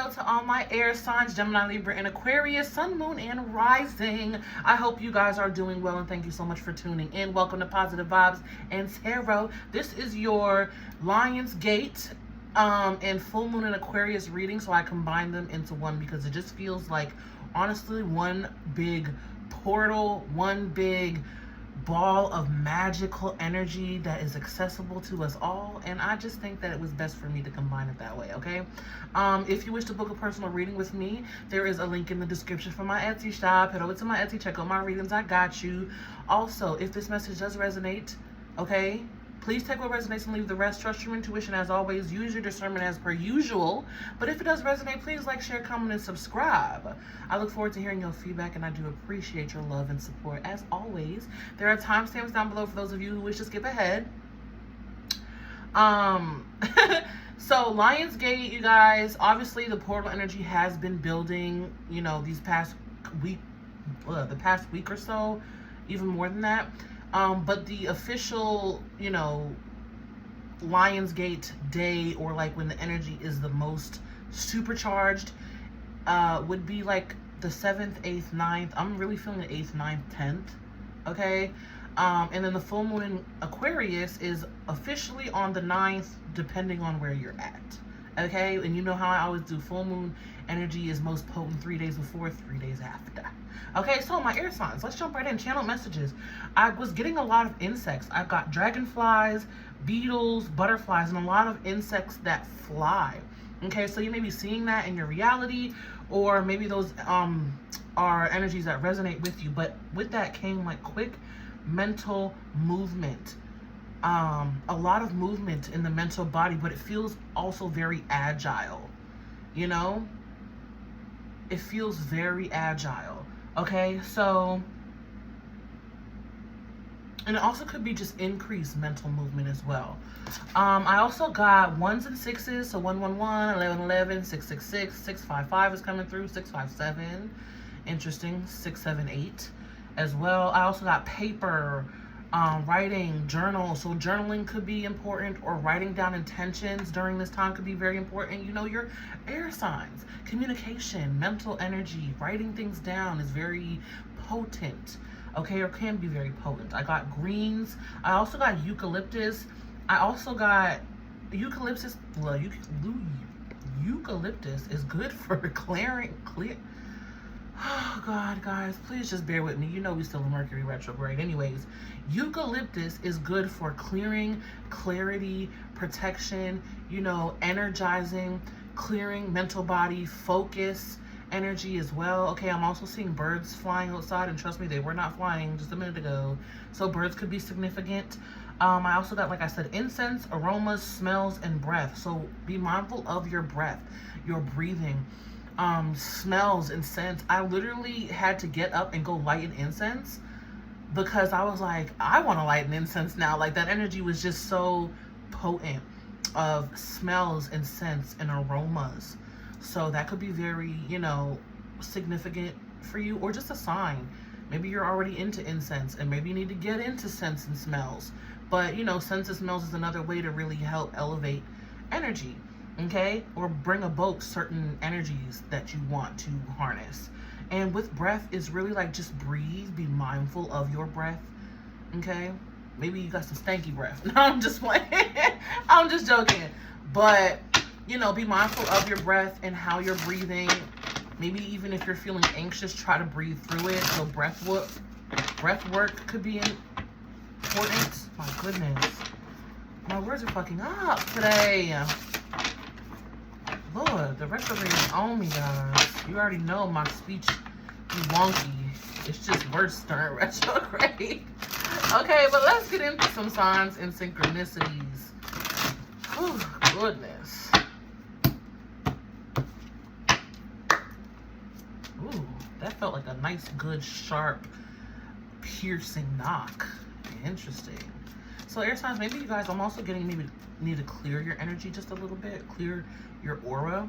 hello to all my air signs, Gemini, Libra, and Aquarius, Sun, Moon, and Rising. I hope you guys are doing well, and thank you so much for tuning in. Welcome to Positive Vibes and Tarot. This is your Lion's Gate and Full Moon and Aquarius reading, so I combined them into one because it just feels like, honestly, one big portal, one big ball of magical energy that is accessible to us all, and I just think that it was best for me to combine it that way. Okay, if you wish to book a personal reading with me, there is a link in the description for my Etsy shop. Head over to my Etsy, check out my readings. I got you. Also, if this message does resonate, okay, please take what resonates and leave the rest. Trust your intuition. As always, use your discernment as per usual. But if it does resonate, please like, share, comment, and subscribe. I look forward to hearing your feedback, and I do appreciate your love and support. As always, there are timestamps down below for those of you who wish to skip ahead. So Lionsgate, you guys, obviously the portal energy has been building, you know, these past week, the past week or so, even more than that. But the official, you know, Lionsgate day, or like when the energy is the most supercharged, would be like the 7th, 8th, 9th. I'm really feeling the 8th, 9th, 10th. Okay. And then the full moon in Aquarius is officially on the 9th, depending on where you're at. Okay. And you know how I always do, full moon energy is most potent 3 days before, 3 days after. Okay, so my air signs, let's jump right in. Channel messages. I was getting a lot of insects. I've got dragonflies, beetles, butterflies, and a lot of insects that fly. Okay, so you may be seeing that in your reality, or maybe those are energies that resonate with you. But with that came like quick mental movement. A lot of movement in the mental body, but it feels also very agile. You know? It feels very agile. Okay, so, and it also could be just increased mental movement as well. I also got 1s and 6s, so 111, 1111, 666, 655 is coming through, 657, interesting, 678 as well. I also got paper, writing, journal, so journaling could be important, or writing down intentions during this time could be very important. You know, your air signs, communication, mental energy, writing things down is very potent, okay, or can be very potent. I got greens. I also got eucalyptus. I also got eucalyptus. Well, eucalyptus is good for clear. Oh God, guys, please just bear with me. You know we still in Mercury retrograde. Anyways, eucalyptus is good for clearing, clarity, protection, you know, energizing, clearing mental body, focus, energy as well. Okay, I'm also seeing birds flying outside, and trust me, they were not flying just a minute ago. So birds could be significant. I also got, like I said, incense, aromas, smells, and breath. So be mindful of your breath, your breathing. Smells and scents. I literally had to get up and go light an incense because I was like, I want to light an incense now. Like, that energy was just so potent of smells and scents and aromas. So that could be very, you know, significant for you, or just a sign. Maybe you're already into incense and maybe you need to get into scents and smells. But, you know, scents and smells is another way to really help elevate energy. Okay, or bring about certain energies that you want to harness. And with breath, it's really like just breathe, be mindful of your breath. Okay, maybe you got some stanky breath. No, I'm just playing. I'm just joking. But, you know, be mindful of your breath and how you're breathing. Maybe even if you're feeling anxious, try to breathe through it. So breath work could be important. My goodness, my words are fucking up today. Lord, the retrograde is on me, guys. You already know my speech is wonky. It's just words start retrograde. Okay, but let's get into some signs and synchronicities. Oh, goodness. Ooh, that felt like a nice, good, sharp, piercing knock. Interesting. So air signs, maybe you guys, I'm also getting, maybe need to clear your energy just a little bit, clear your aura.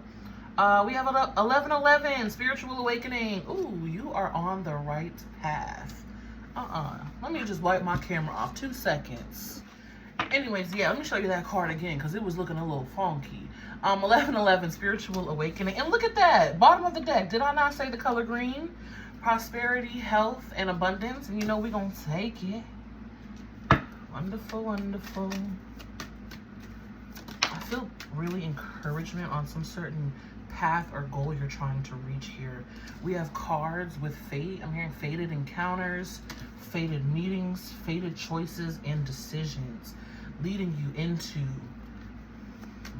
We have 1111, spiritual awakening. Ooh, you are on the right path. Let me just wipe my camera off. 2 seconds. Anyways, yeah, let me show you that card again because it was looking a little funky. 1111, spiritual awakening. And look at that, bottom of the deck. Did I not say the color green? Prosperity, health, and abundance. And you know we're going to take it. Wonderful, wonderful. I feel really encouragement on some certain path or goal you're trying to reach here. We have cards with fate. I'm hearing fated encounters, fated meetings, fated choices, and decisions, leading you into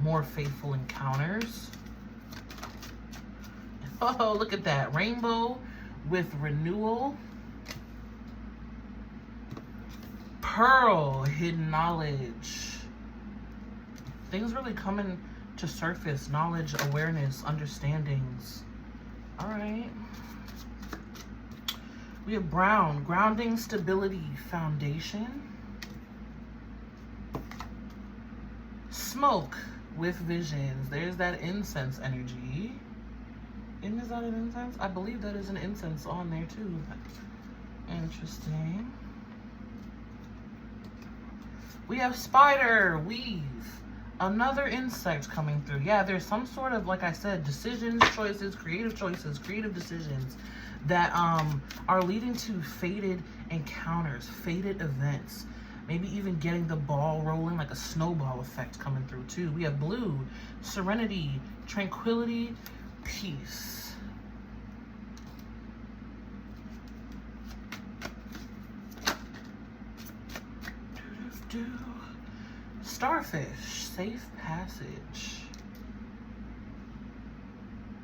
more faithful encounters. Oh, look at that. Rainbow with renewal. Pearl, hidden knowledge. Things really coming to surface. Knowledge, awareness, understandings. All right. We have brown, grounding, stability, foundation. Smoke with visions. There's that incense energy. And is that an incense? I believe that is an incense on there too. Interesting. We have spider, weave. Another insect coming through. Yeah, there's some sort of, like I said, decisions, choices, creative decisions that are leading to fated encounters, fated events. Maybe even getting the ball rolling, like a snowball effect coming through too. We have blue, serenity, tranquility, peace. Starfish, safe passage.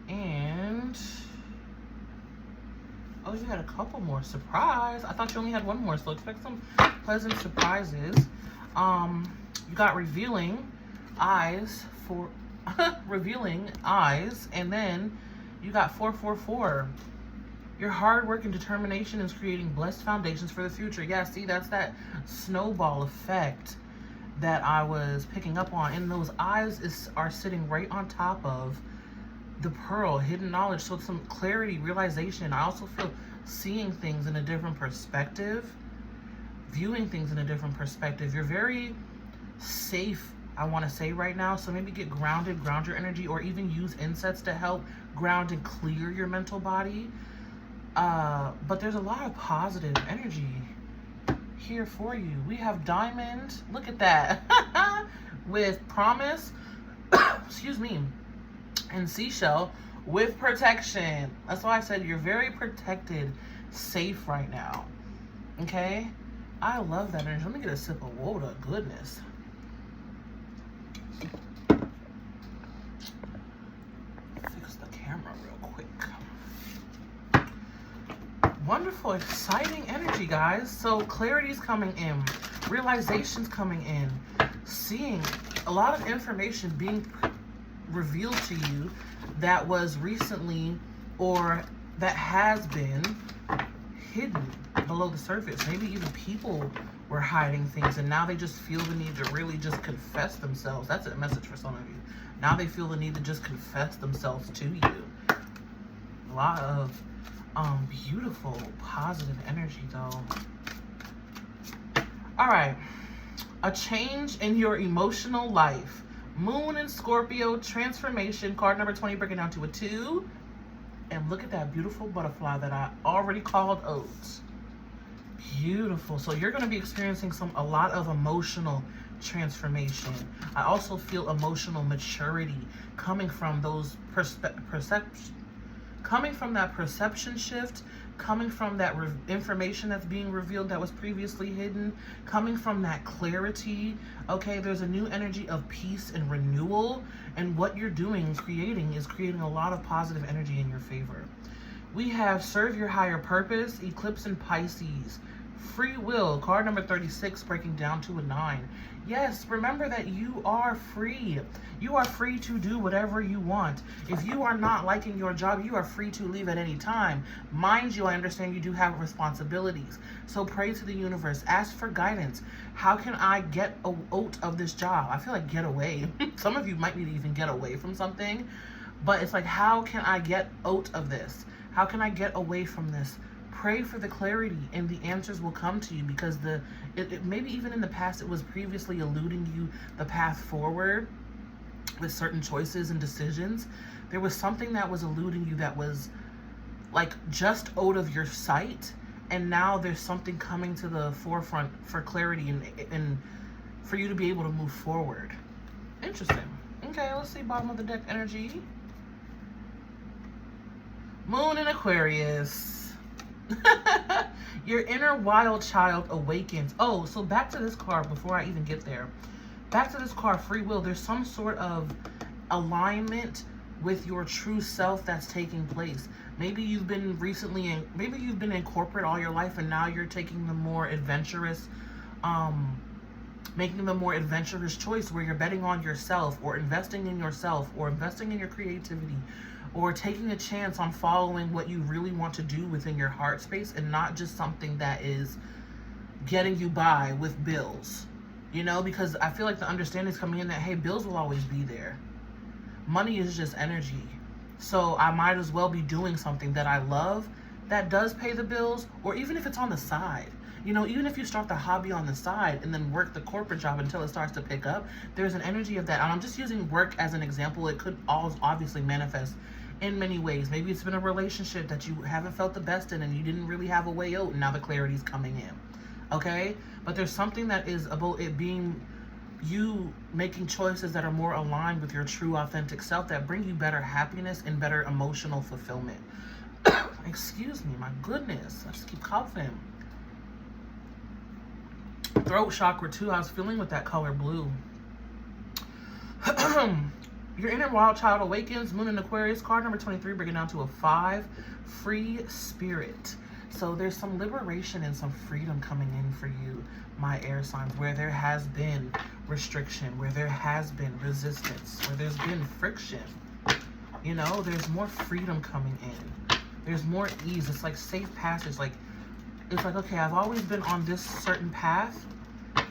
And oh, you had a couple more. Surprise. I thought you only had one more, so expect some pleasant surprises. You got revealing eyes for revealing eyes, and then you got 444. Your hard work and determination is creating blessed foundations for the future. Yeah, see, that's that snowball effect that I was picking up on. And those eyes are sitting right on top of the pearl, hidden knowledge. So some clarity, realization. I also feel seeing things in a different perspective, viewing things in a different perspective. You're very safe, I want to say right now. So maybe get grounded, ground your energy, or even use insets to help ground and clear your mental body. But there's a lot of positive energy here for you. We have diamond, look at that, with promise, excuse me, and seashell with protection. That's why I said you're very protected, safe right now. Okay? I love that energy. Let me get a sip of water. Goodness. Fix the camera real quick. Wonderful, exciting energy, guys. So clarity's coming in, realization's coming in, seeing a lot of information being revealed to you that was recently or that has been hidden below the surface. Maybe even people were hiding things and now they just feel the need to really just confess themselves. That's a message for some of you. Now they feel the need to just confess themselves to you. A lot of beautiful, positive energy though. All right, a change in your emotional life. Moon and Scorpio, transformation, card number 20, breaking down to a 2. And look at that beautiful butterfly that I already called Oats. Beautiful. So you're going to be experiencing a lot of emotional transformation. I also feel emotional maturity coming from those coming from that perception shift, coming from that information that's being revealed that was previously hidden, coming from that clarity. Okay, there's a new energy of peace and renewal, and what you're doing, creating a lot of positive energy in your favor. We have serve your higher purpose, eclipse in Pisces, free will, card number 36, breaking down to a 9. Yes, remember that you are free. You are free to do whatever you want. If you are not liking your job, you are free to leave at any time. Mind you, I understand you do have responsibilities. So pray to the universe. Ask for guidance. How can I get out of this job? I feel like get away. Some of you might need to even get away from something. But it's like, how can I get out of this? How can I get away from this? Pray for the clarity and the answers will come to you, because maybe even in the past it was previously eluding you the path forward. with certain choices and decisions. There was something that was eluding you that was like just out of your sight, and now there's something coming to the forefront for clarity and for you to be able to move forward. Interesting. Okay, let's see bottom of the deck energy. Moon in Aquarius. Your inner wild child awakens. Oh, so back to this card before I even get there. Back to this card, free will. There's some sort of alignment with your true self that's taking place. Maybe you've been maybe you've been in corporate all your life, and now you're taking the more adventurous, making the more adventurous choice where you're betting on yourself, or investing in yourself, or investing in your creativity, or taking a chance on following what you really want to do within your heart space, and not just something that is getting you by with bills. You know, because I feel like the understanding is coming in that, hey, bills will always be there. Money is just energy. So I might as well be doing something that I love that does pay the bills, or even if it's on the side. You know, even if you start the hobby on the side and then work the corporate job until it starts to pick up, there's an energy of that. And I'm just using work as an example. It could obviously manifest in many ways. Maybe it's been a relationship that you haven't felt the best in, and you didn't really have a way out, and now the clarity's coming in. Okay? But there's something that is about it being you making choices that are more aligned with your true authentic self, that bring you better happiness and better emotional fulfillment. Excuse me, my goodness. I just keep coughing. Throat chakra too. I was feeling with that color blue. Your inner wild child awakens. Moon in Aquarius. Card number 23, bring it down to a 5. Free spirit. So there's some liberation and some freedom coming in for you, my air signs, where there has been restriction, where there has been resistance, where there's been friction. You know, there's more freedom coming in. There's more ease. It's like safe passage. Like, it's like, okay, I've always been on this certain path,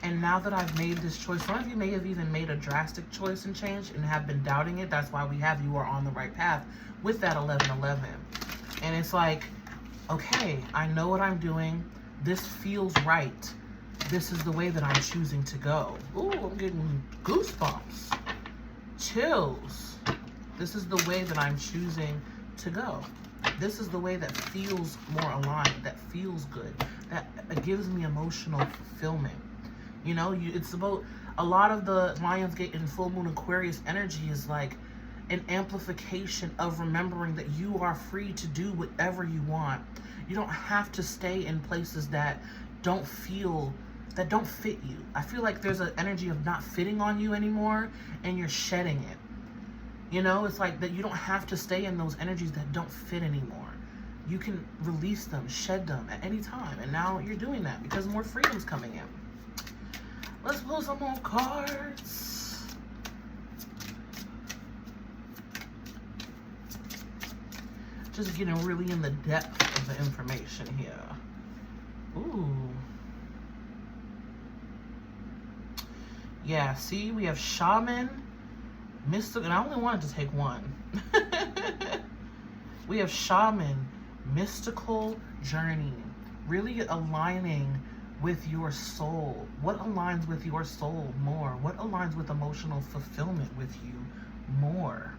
and now that I've made this choice, some of you may have even made a drastic choice and change and have been doubting it. That's why we have you are on the right path with that 1111. And it's like, okay, I know what I'm doing. This feels right. This is the way that I'm choosing to go. Ooh, I'm getting goosebumps. Chills. This is the way that I'm choosing to go. This is the way that feels more aligned, that feels good, that gives me emotional fulfillment. You know, it's about a lot of the Lionsgate and full moon Aquarius energy is like an amplification of remembering that you are free to do whatever you want. You don't have to stay in places that don't fit you. I feel like there's an energy of not fitting on you anymore, and you're shedding it. You know, it's like that you don't have to stay in those energies that don't fit anymore. You can release them, shed them at any time. And now you're doing that because more freedom's coming in. Let's pull some more cards. Just getting really in the depth of the information here. Ooh. Yeah, see, we have shaman, mystical, and I only wanted to take one. We have shaman, mystical journey, really aligning with your soul. What aligns with your soul more? What aligns with emotional fulfillment with you more?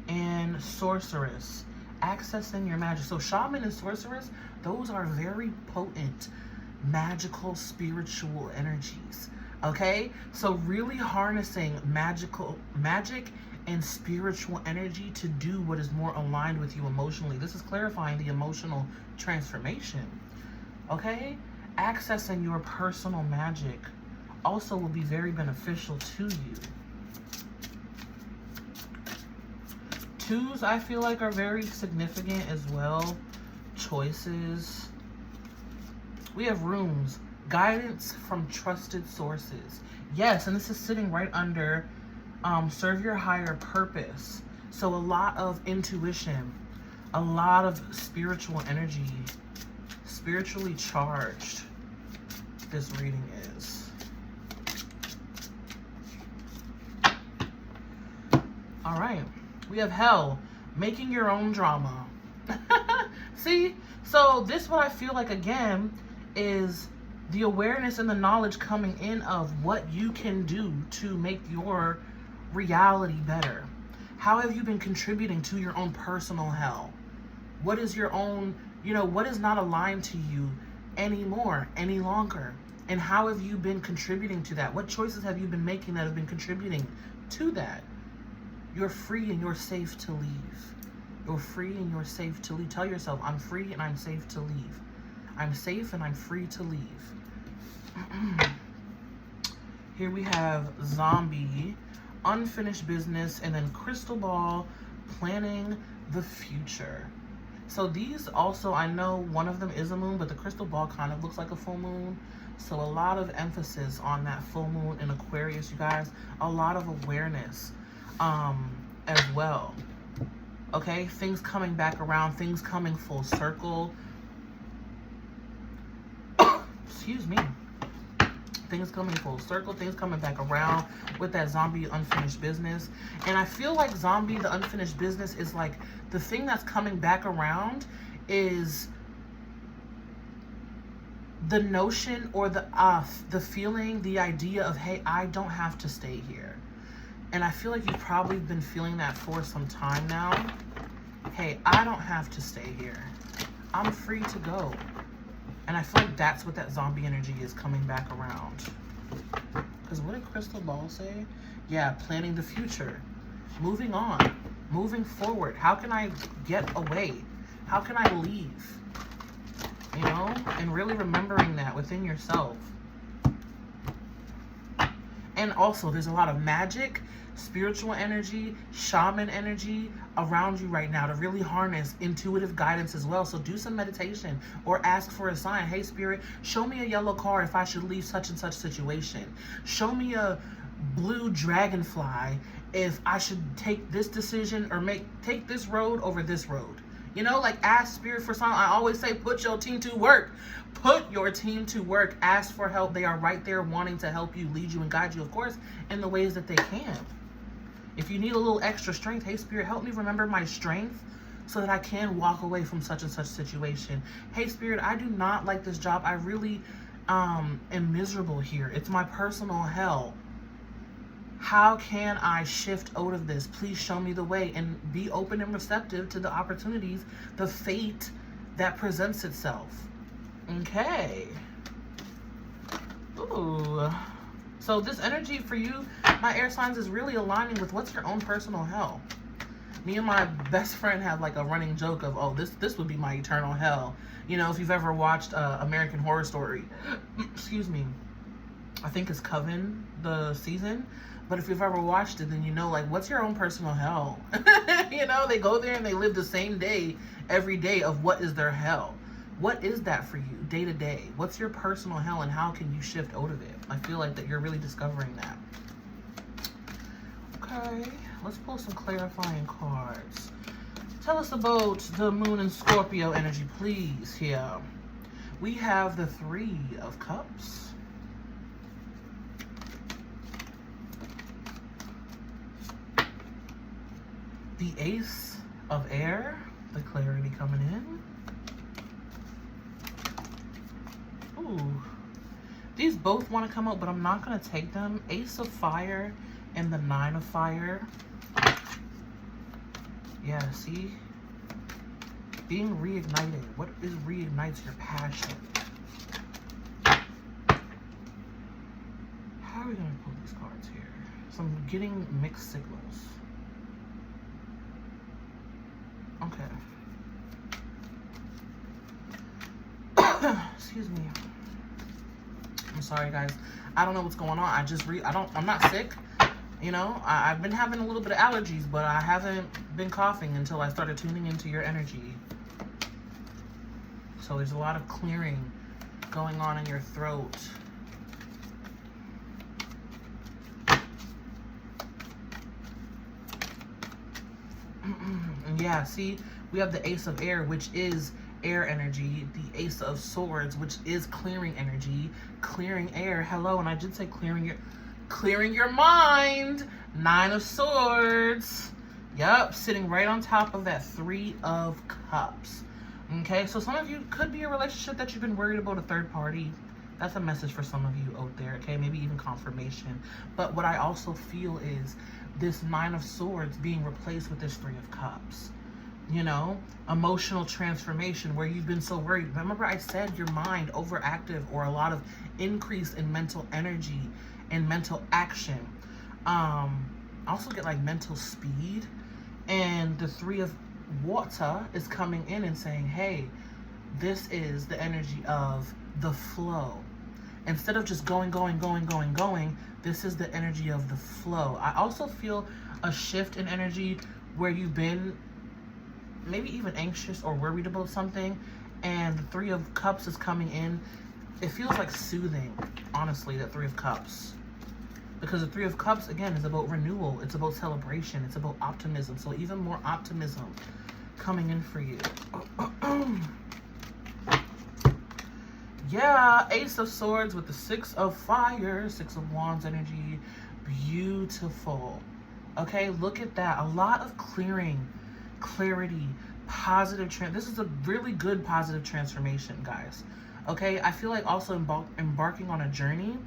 And sorceress, accessing your magic. So shaman and sorceress, those are very potent, magical, spiritual energies. Okay, so really harnessing magic and spiritual energy to do what is more aligned with you emotionally. This is clarifying the emotional transformation. Okay, accessing your personal magic also will be very beneficial to you. Twos, I feel like, are very significant as well. Choices. We have rooms. Guidance from trusted sources. Yes, and this is sitting right under serve your higher purpose. So a lot of intuition, a lot of spiritual energy, spiritually charged this reading is. All right, we have hell, making your own drama. See, so this what I feel like again is the awareness and the knowledge coming in of what you can do to make your reality better? How have you been contributing to your own personal hell? What is your own, what is not aligned to you anymore, any longer? And how have you been contributing to that? What choices have you been making that have been contributing to that? You're free and you're safe to leave. You're free and you're safe to leave. Tell yourself, I'm free and I'm safe to leave. I'm safe and I'm free to leave. Here we have zombie, unfinished business, and then crystal ball, planning the future. So these also, I know one of them is a moon, but the crystal ball kind of looks like a full moon. So a lot of emphasis on that full moon in Aquarius, you guys. A lot of awareness as well. Okay, things coming back around, things coming full circle. Excuse me. Things coming full circle, things coming back around with that zombie unfinished business. And I feel like zombie, the unfinished business, is like the thing that's coming back around is the notion or the feeling, the idea of, hey, I don't have to stay here. And I feel like you've probably been feeling that for some time now. Hey, I don't have to stay here. I'm free to go. And I feel like that's what that zombie energy is coming back around. Because what did Crystal Ball say? Yeah, planning the future. Moving on. Moving forward. How can I get away? How can I leave? And really remembering that within yourself. And also, there's a lot of magic, spiritual energy, shaman energy around you right now to really harness intuitive guidance as well. So do some meditation or ask for a sign. Hey, Spirit, show me a yellow car if I should leave such and such situation. Show me a blue dragonfly if I should take this decision or take this road over this road. Like ask Spirit for something. I always say, put your team to work. Put your team to work. Ask for help. They are right there wanting to help you, lead you, and guide you, of course, in the ways that they can. If you need a little extra strength, hey, Spirit, help me remember my strength so that I can walk away from such and such situation. Hey, Spirit, I do not like this job. I really am miserable here. It's my personal hell. How can I shift out of this? Please show me the way, and be open and receptive to the opportunities, the fate that presents itself. Okay. Ooh. So this energy for you, my air signs, is really aligning with what's your own personal hell. Me and my best friend have like a running joke of, oh, this would be my eternal hell. If you've ever watched American Horror Story, excuse me, I think it's Coven, the season. But if you've ever watched it, then like, what's your own personal hell? They go there and they live the same day every day of what is their hell. What is that for you day to day? What's your personal hell and how can you shift out of it? I feel like that you're really discovering that. Okay, let's pull some clarifying cards. Tell us about the Moon and Scorpio energy, please, here. We have the Three of Cups. The Ace of Air, the clarity coming in. Ooh. These both want to come out, but I'm not going to take them. Ace of Fire and the Nine of Fire. Yeah, see? Being reignited. What reignites your passion? How are we going to pull these cards here? So I'm getting mixed signals. Okay. Excuse me. I'm sorry, guys. I don't know what's going on. I'm not sick. I've been having a little bit of allergies, but I haven't been coughing until I started tuning into your energy. So there's a lot of clearing going on in your throat. And yeah, see, we have the Ace of Air, which is air energy, the Ace of Swords, which is clearing energy, clearing air. Hello, and I did say clearing your mind. Nine of Swords. Yep, sitting right on top of that Three of Cups. Okay, so some of you could be a relationship that you've been worried about a third party. That's a message for some of you out there, okay? Maybe even confirmation. But what I also feel is this Nine of Swords being replaced with this Three of Cups. You know, emotional transformation where you've been so worried. Remember I said your mind overactive or a lot of increase in mental energy and mental action. Also get like mental speed. And the Three of Water is coming in and saying, hey, this is the energy of the flow. Instead of just going, this is the energy of the flow. I also feel a shift in energy where you've been maybe even anxious or worried about something, and the Three of Cups is coming in. It feels like soothing, honestly, the Three of Cups. Because the Three of Cups, again, is about renewal. It's about celebration. It's about optimism. So even more optimism coming in for you. Yeah, Ace of Swords with the Six of Fire, Six of Wands energy. Beautiful. Okay, look at that. A lot of clearing, clarity, positive. This is a really good positive transformation, guys. Okay, I feel like also embarking on a journey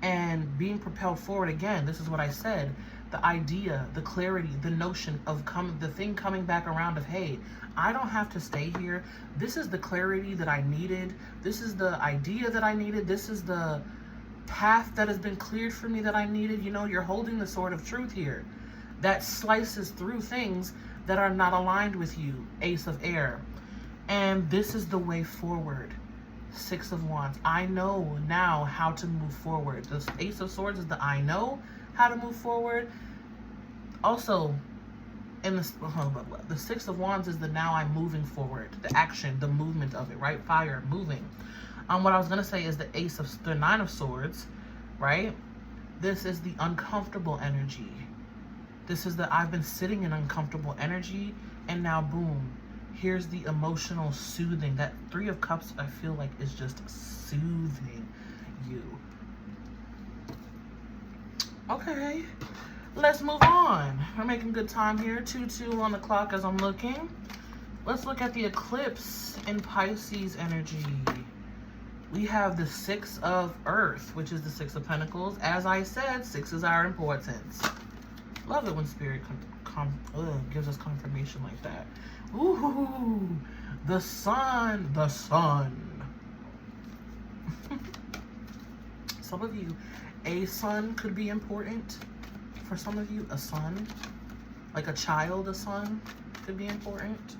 and being propelled forward. Again, this is what I said. The idea, the clarity, the notion of the thing coming back around of, hey, I don't have to stay here. This is the clarity that I needed. This is the idea that I needed. This is the path that has been cleared for me that I needed. You know, you're holding the sword of truth here that slices through things that are not aligned with you. Ace of Air. And this is the way forward. Six of Wands. I know now how to move forward. The Ace of Swords is the I know how to move forward. Also, in the Six of Wands is the now I'm moving forward. The action, the movement of it, right? Fire, moving. What I was going to say is the Nine of Swords, right? This is the uncomfortable energy. This is the I've been sitting in uncomfortable energy, and now boom, here's the emotional soothing. That Three of Cups, I feel like, is just soothing you. Okay, let's move on. We're making good time here. 2-2 on the clock as I'm looking. Let's look at the eclipse in Pisces energy. We have the Six of Earth, which is the Six of Pentacles. As I said, sixes are importance. Love it when Spirit gives us confirmation like that. Ooh, the sun, the sun. Some of you, a son could be important. For some of you, a son, like a child, a son could be important.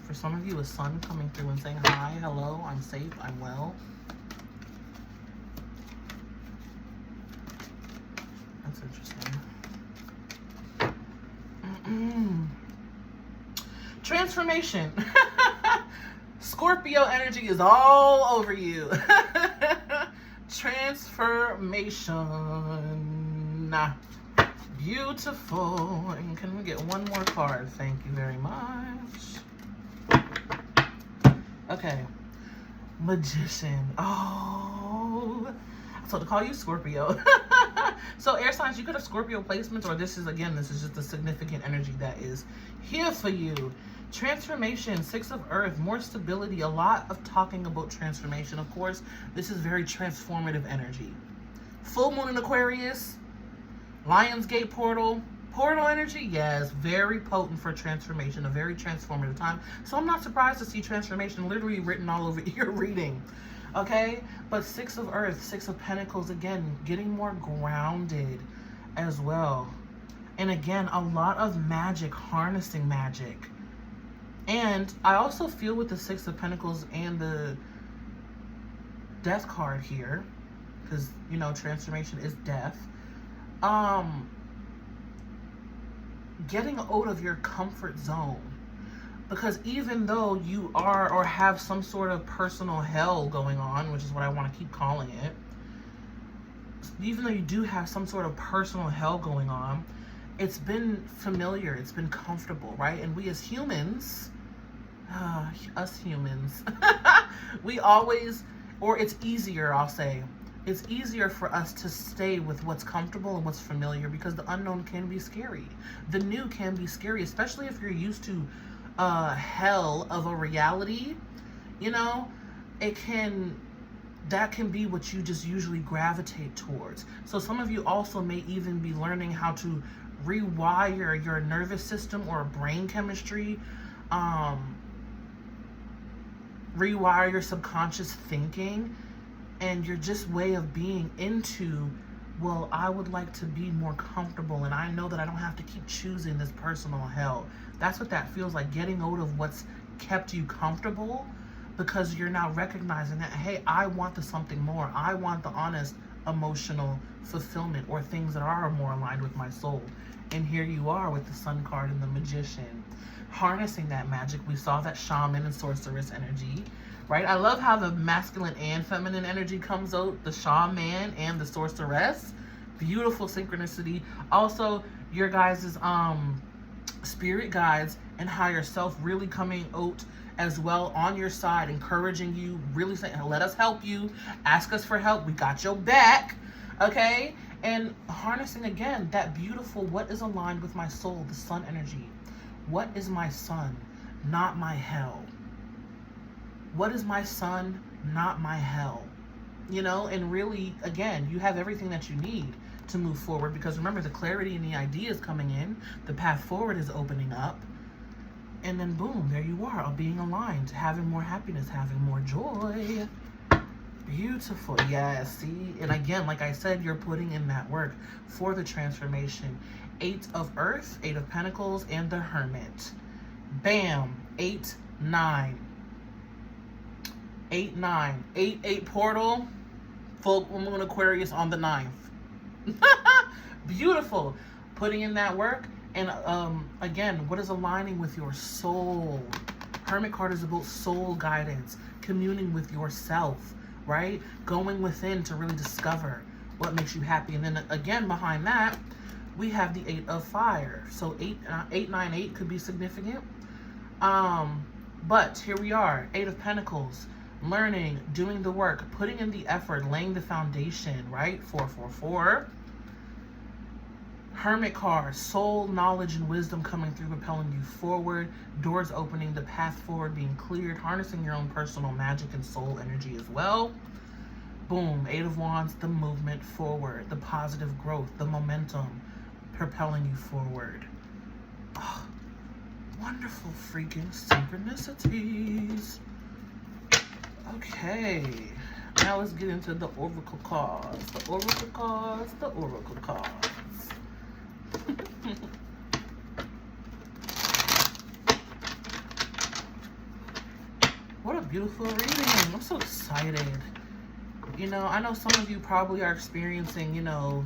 For some of you, a son coming through and saying, hi, hello, I'm safe, I'm well. That's interesting. Transformation. Scorpio energy is all over you. Transformation. Beautiful. And can we get one more card? Thank you very much. Okay. Magician. Oh. So to call you Scorpio. So air signs, you could have Scorpio placements, or this is just a significant energy that is here for you. Transformation, Six of Earth, more stability, a lot of talking about transformation. Of course, this is very transformative energy. Full moon in Aquarius, Lionsgate portal energy, yes, very potent for transformation, a very transformative time. So I'm not surprised to see transformation literally written all over your reading. Okay, but Six of Earth, Six of Pentacles, again, getting more grounded as well. And again, a lot of magic, harnessing magic. And I also feel with the Six of Pentacles and the Death card here, because, you know, transformation is death. Getting out of your comfort zone. Because even though you are or have some sort of personal hell going on, which is what I want to keep calling it, even though you do have some sort of personal hell going on, it's been familiar, it's been comfortable, right? And we as humans, us humans, we always, or it's easier, I'll say, it's easier for us to stay with what's comfortable and what's familiar, because the unknown can be scary. The new can be scary, especially if you're used to hell of a reality. You know, it can that can be what you just usually gravitate towards. So some of you also may even be learning how to rewire your nervous system or brain chemistry, rewire your subconscious thinking, and your just way of being into, well, I would like to be more comfortable, and I know that I don't have to keep choosing this personal hell. That's what that feels like, getting out of what's kept you comfortable, because you're now recognizing that, hey, I want the something more. I want the honest emotional fulfillment, or things that are more aligned with my soul. And here you are with the Sun card and the Magician, harnessing that magic. We saw that shaman and sorceress energy, right? I love how the masculine and feminine energy comes out, the shaman and the sorceress. Beautiful synchronicity. Also, your guys' spirit guides and higher self really coming out as well on your side, encouraging you, really saying, let us help you, ask us for help, we got your back, okay? And harnessing again that beautiful, what is aligned with my soul, the sun energy. What is my sun, not my hell? What is my sun, not my hell? You know, and really, again, you have everything that you need to move forward, because remember, the clarity and the ideas coming in, the path forward is opening up, and then boom, there you are, being aligned, having more happiness, having more joy. Beautiful. Yes, see? And again, like I said, you're putting in that work for the transformation. 8 of Earth, 8 of Pentacles, and the Hermit. Bam. 8, 9. 8, 9. 8, 8 portal. Full moon Aquarius on the 9th. Beautiful. Putting in that work. And again, what is aligning with your soul? Hermit card is about soul guidance, communing with yourself, right? Going within to really discover what makes you happy. And then again, behind that, we have the 8 of Fire. So 8, 9, 8 could be significant. But here we are, 8 of Pentacles, learning, doing the work, putting in the effort, laying the foundation, right? 4, 4, 4. Hermit card, soul, knowledge, and wisdom coming through, propelling you forward, doors opening, the path forward being cleared, harnessing your own personal magic and soul energy as well. Boom, 8 of Wands, the movement forward, the positive growth, the momentum, propelling you forward. Oh, wonderful freaking synchronicities. Okay, now let's get into the oracle cards. The oracle cards, the oracle cards. What a beautiful reading. I'm so excited. You know, I know some of you probably are experiencing, you know,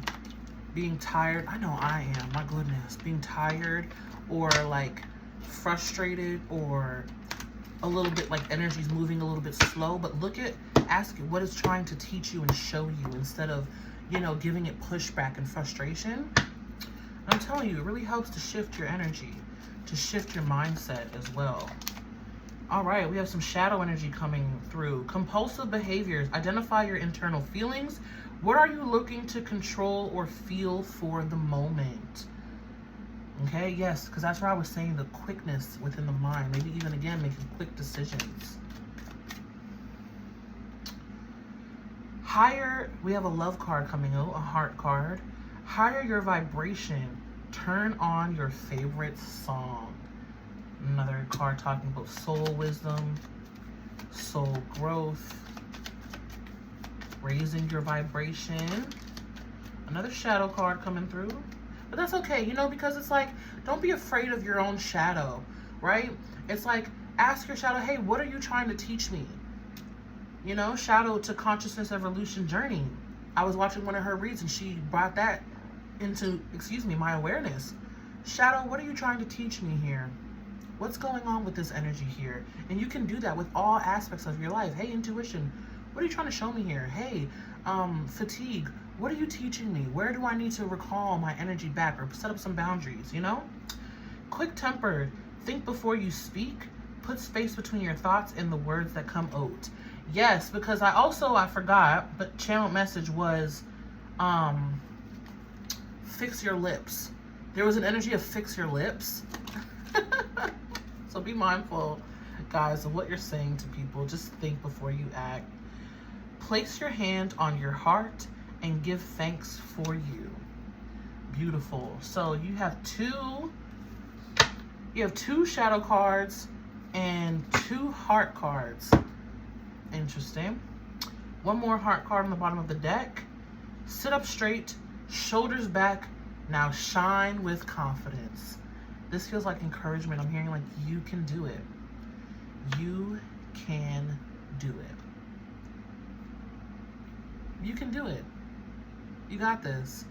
being tired. I know I am, my goodness. Being tired, or like frustrated, or a little bit like energy's moving a little bit slow. But look at, ask it what it's trying to teach you and show you, instead of, you know, giving it pushback and frustration. I'm telling you, it really helps to shift your energy, to shift your mindset as well. All right, we have some shadow energy coming through. Compulsive behaviors. Identify your internal feelings. What are you looking to control or feel for the moment? Okay, yes, because that's where I was saying the quickness within the mind. Maybe even, again, making quick decisions. Higher, we have a love card coming out, a heart card. Higher your vibration. Turn on your favorite song. Another card talking about soul wisdom, soul growth, raising your vibration. Another shadow card coming through. But that's okay, you know, because it's like, don't be afraid of your own shadow, right? It's like, ask your shadow, hey, what are you trying to teach me? You know, shadow to consciousness evolution journey. I was watching one of her reads and she brought that into, my awareness. Shadow, what are you trying to teach me here? What's going on with this energy here? And you can do that with all aspects of your life. Hey, intuition, what are you trying to show me here? Hey, fatigue, what are you teaching me? Where do I need to recall my energy back, or set up some boundaries, you know? Quick-tempered, think before you speak, put space between your thoughts and the words that come out. Yes, because I forgot, but channel message was, fix your lips. There was an energy of fix your lips. So be mindful, guys, of what you're saying to people. Just think before you act. Place your hand on your heart and give thanks for you. Beautiful. So you have two shadow cards and 2 heart cards. Interesting. One more heart card on the bottom of the deck. Sit up straight, shoulders back. Now shine with confidence. This feels like encouragement. I'm hearing like you can do it. You can do it. You can do it. You got this.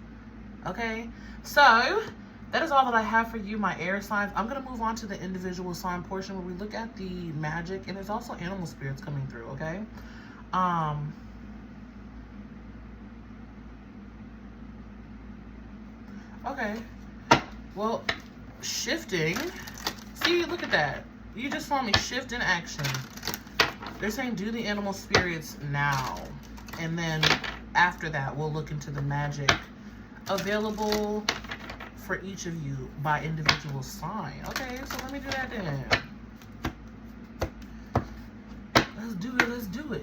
Okay? So, that is all that I have for you, my air signs. I'm going to move on to the individual sign portion where we look at the magic, and there's also animal spirits coming through, okay? Okay. Well, shifting. See, look at that. You just saw me shift in action. They're saying do the animal spirits now. And then after that, we'll look into the magic available for each of you by individual sign. Okay, so let me do that then. Let's do it, let's do it.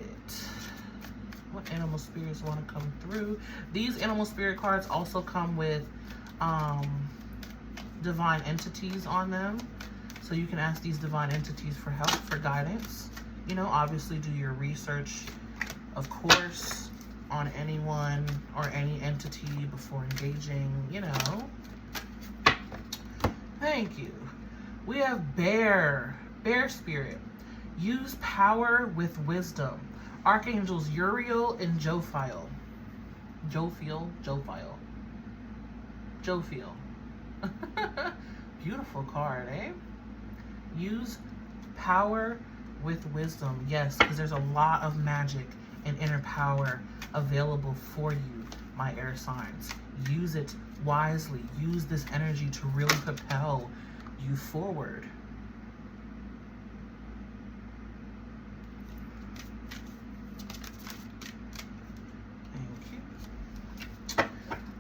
What animal spirits want to come through? These animal spirit cards also come with divine entities on them. So you can ask these divine entities for help, for guidance. You know, obviously do your research, of course, on anyone or any entity before engaging, you know. Thank you. We have bear spirit. Use power with wisdom. Archangels Uriel and Jophiel. Beautiful card, eh? Use power with wisdom. Yes, because there's a lot of magic and inner power available for you, my air signs. Use it wisely. Use this energy to really propel you forward. Thank you.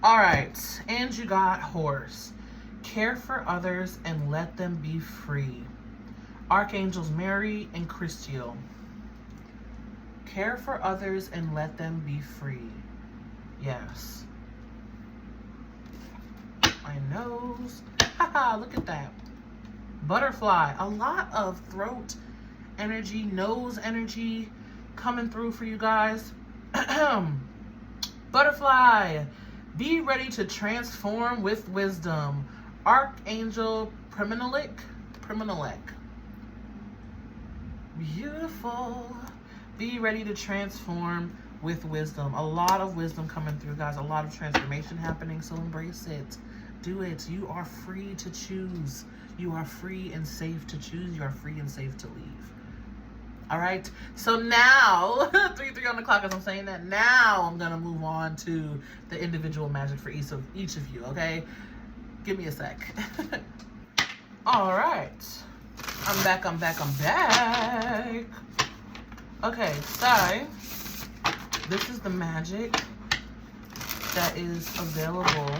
All right, and you got horse. Care for others and let them be free. Archangels Mary and Christiel. Care for others and let them be free. Yes. My nose. Haha, look at that. Butterfly. A lot of throat energy, nose energy coming through for you guys. Butterfly. Be ready to transform with wisdom. Archangel Priminelec. Beautiful. Be ready to transform with wisdom. A lot of wisdom coming through, guys. A lot of transformation happening, so embrace it. Do it. You are free to choose. You are free and safe to choose. You are free and safe to leave. All right? So now, 3 on the clock as I'm saying that, now I'm going to move on to the individual magic for each of you, okay? Give me a sec. All right. I'm back. Okay, so this is the magic that is available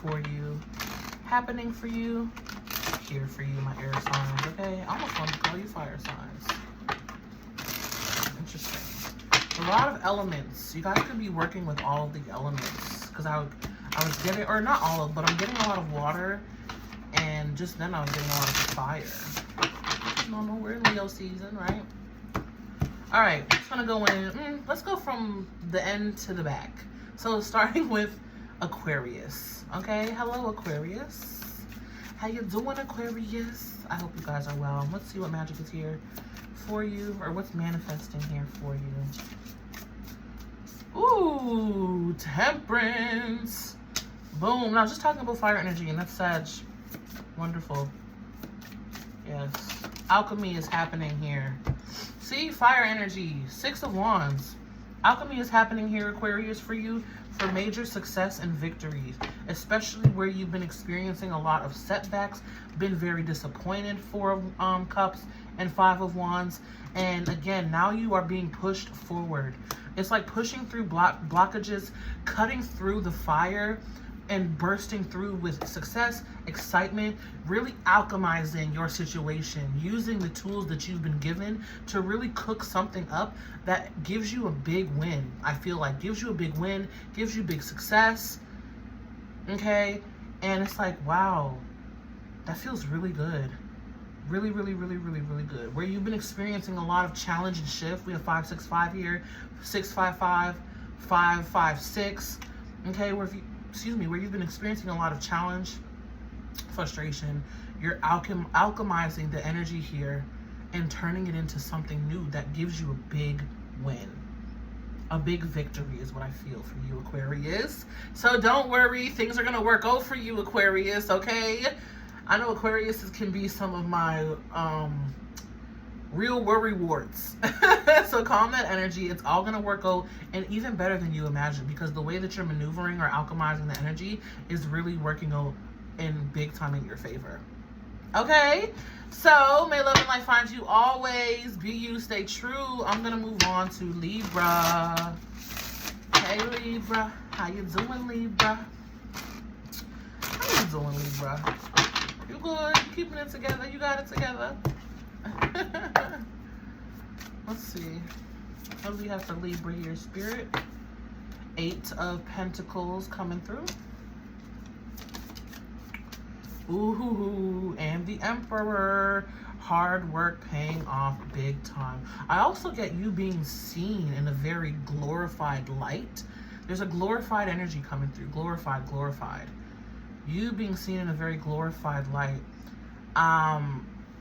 for you, happening for you, here for you, my air signs, okay? I almost want to call you fire signs. Interesting. A lot of elements. You guys could be working with all of the elements, because I was getting, or not all of, but I'm getting a lot of water, and just then I was getting a lot of fire. Normal, we're in Leo season, right? All right, just gonna go in. Let's go from the end to the back. So starting with Aquarius. Okay, hello Aquarius. How you doing, Aquarius? I hope you guys are well. Let's see what magic is here for you, or what's manifesting here for you. Ooh, Temperance. Boom. Now, I was just talking about fire energy, and that's Sag. Wonderful. Yes. Alchemy is happening here. See, fire energy, 6 of Wands. Alchemy is happening here, Aquarius, for you, for major success and victories, especially where you've been experiencing a lot of setbacks, been very disappointed, 4 of Cups and 5 of Wands. And again, now you are being pushed forward. It's like pushing through blockages, cutting through the fire, and bursting through with success, excitement, really alchemizing your situation, using the tools that you've been given to really cook something up that gives you a big win. I feel like gives you a big win, gives you big success. Okay? And it's like, wow, that feels really good. Really, really, really, really, really good. Where you've been experiencing a lot of challenge and shift. We have 565 here, 655, 556. Okay, where you've been experiencing a lot of challenge, frustration. You're alchemizing the energy here and turning it into something new that gives you a big win. A big victory is what I feel for you, Aquarius. So don't worry, things are gonna work out for you, Aquarius, okay? I know Aquarius can be some of my real worry warts. So calm that energy. It's all going to work out, and even better than you imagine, because the way that you're maneuvering or alchemizing the energy is really working out in big time in your favor. Okay? So may love and light find you always. Be you, stay true. I'm going to move on to Libra. Hey, Libra. How you doing, Libra? How you doing, Libra? You good? You keeping it together? You got it together? Let's see. What do we have for Libra here, Spirit? 8 of Pentacles coming through. Ooh, and the Emperor. Hard work paying off big time. I also get you being seen in a very glorified light. There's a glorified energy coming through. Glorified. You being seen in a very glorified light.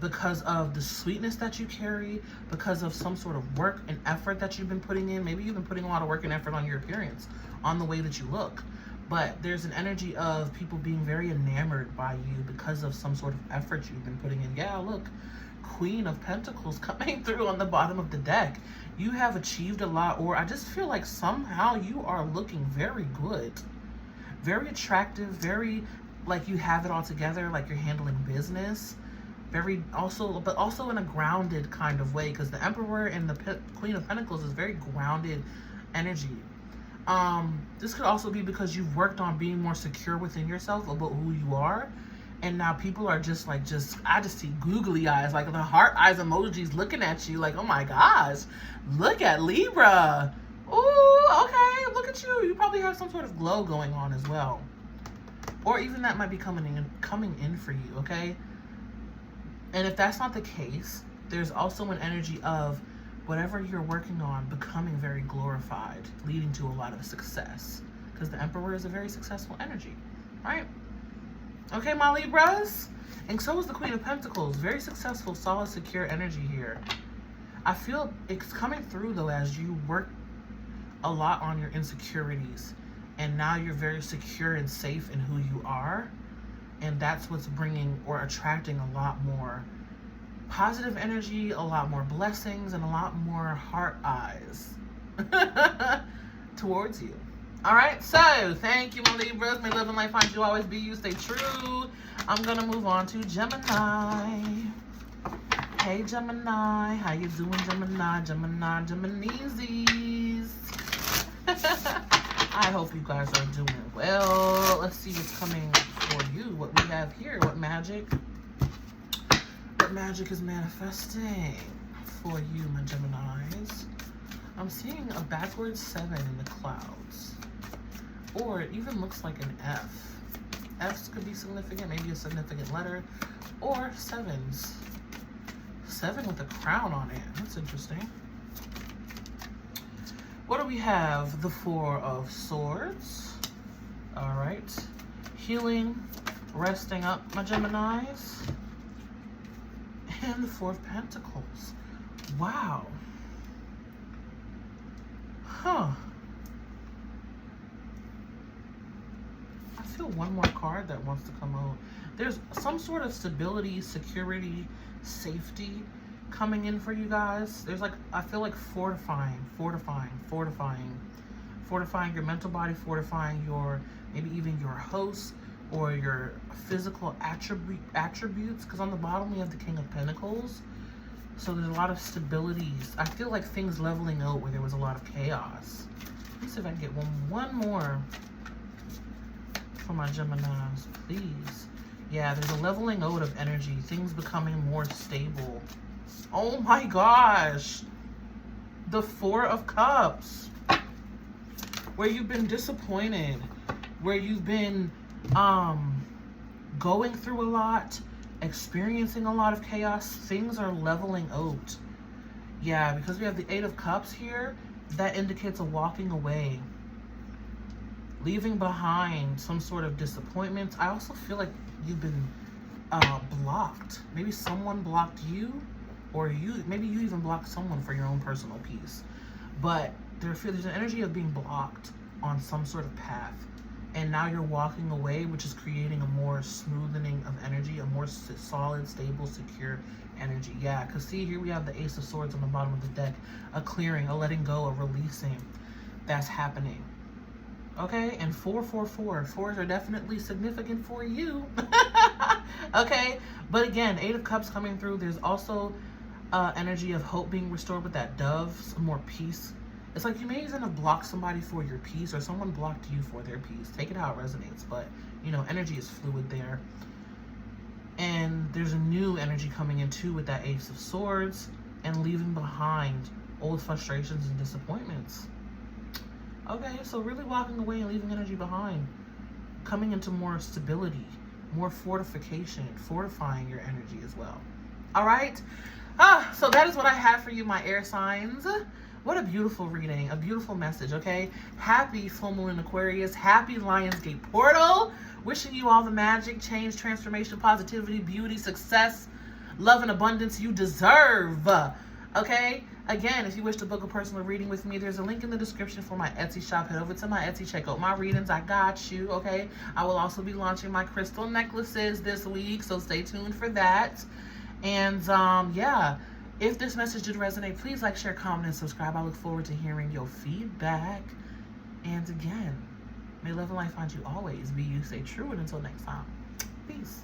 Because of the sweetness that you carry, because of some sort of work and effort that you've been putting in. Maybe you've been putting a lot of work and effort on your appearance, on the way that you look. But there's an energy of people being very enamored by you because of some sort of effort you've been putting in. Yeah, look, Queen of Pentacles coming through on the bottom of the deck. You have achieved a lot, or I just feel like somehow you are looking very good. Very attractive, very like you have it all together, like you're handling business. But also in a grounded kind of way, because the Emperor and the Queen of Pentacles is very grounded energy. This could also be because you've worked on being more secure within yourself about who you are, and now people are I just see googly eyes, like the heart eyes emojis looking at you, like, oh my gosh, look at Libra. Ooh, okay, look at you. You probably have some sort of glow going on as well, or even that might be coming in for you. Okay. And if that's not the case, there's also an energy of whatever you're working on becoming very glorified, leading to a lot of success. Because the Emperor is a very successful energy, right? Okay, my Libras. And so is the Queen of Pentacles. Very successful, solid, secure energy here. I feel it's coming through, though, as you work a lot on your insecurities. And now you're very secure and safe in who you are. And that's what's bringing or attracting a lot more positive energy, a lot more blessings, and a lot more heart eyes towards you. All right, so thank you, my Libras. May love and light find you always. Be you, stay true. I'm going to move on to Gemini. Hey, Gemini. How you doing, Gemini? Geminies. I hope you guys are doing well. Let's see what's coming for you. What we have here. What magic is manifesting for you, my Geminis. I'm seeing a backwards 7 in the clouds. Or it even looks like an F. F's could be significant, maybe a significant letter. Or 7s. 7 with a crown on it. That's interesting. What do we have? The 4 of Swords. All right. Healing, resting up, my Geminis. And the 4 of Pentacles. Wow. Huh. I feel one more card that wants to come out. There's some sort of stability, security, safety coming in for you guys. There's like, I feel like fortifying your mental body, fortifying your, maybe even your host or your physical attributes. Because on the bottom we have the King of Pentacles. So there's a lot of stabilities. I feel like things leveling out where there was a lot of chaos. Let me see if I can get one more for my Geminis, please. Yeah, there's a leveling out of energy. Things becoming more stable. Oh my gosh. The Four of Cups. Where you've been disappointed. Where you've been going through a lot. Experiencing a lot of chaos. Things are leveling out. Yeah, because we have the Eight of Cups here. That indicates a walking away. Leaving behind some sort of disappointment. I also feel like you've been blocked. Maybe someone blocked you, or maybe you even blocked someone for your own personal peace. But there's an energy of being blocked on some sort of path. And now you're walking away, which is creating a more smoothing of energy, a more solid, stable, secure energy. Yeah, because see, here we have the Ace of Swords on the bottom of the deck. A clearing, a letting go, a releasing. That's happening. Okay, and 444. Fours are definitely significant for you. Okay, but again, Eight of Cups coming through. There's also energy of hope being restored with that dove, some more peace. It's like you may even have blocked somebody for your peace, or someone blocked you for their peace. Take it how it resonates, but you know, energy is fluid there. And there's a new energy coming in too with that Ace of Swords, and leaving behind old frustrations and disappointments. Okay, so really walking away and leaving energy behind. Coming into more stability, more fortification, fortifying your energy as well. All right? So that is what I have for you, my air signs. What a beautiful reading, a beautiful message, okay? Happy full moon in Aquarius. Happy Lionsgate portal. Wishing you all the magic, change, transformation, positivity, beauty, success, love, and abundance you deserve. Okay? Again, if you wish to book a personal reading with me, there's a link in the description for my Etsy shop. Head over to my Etsy, check out my readings. I got you, okay? I will also be launching my crystal necklaces this week, so stay tuned for that. And, yeah, if this message did resonate, please like, share, comment, and subscribe. I look forward to hearing your feedback. And again, may love and light find you always. Be you, stay true, and until next time, peace.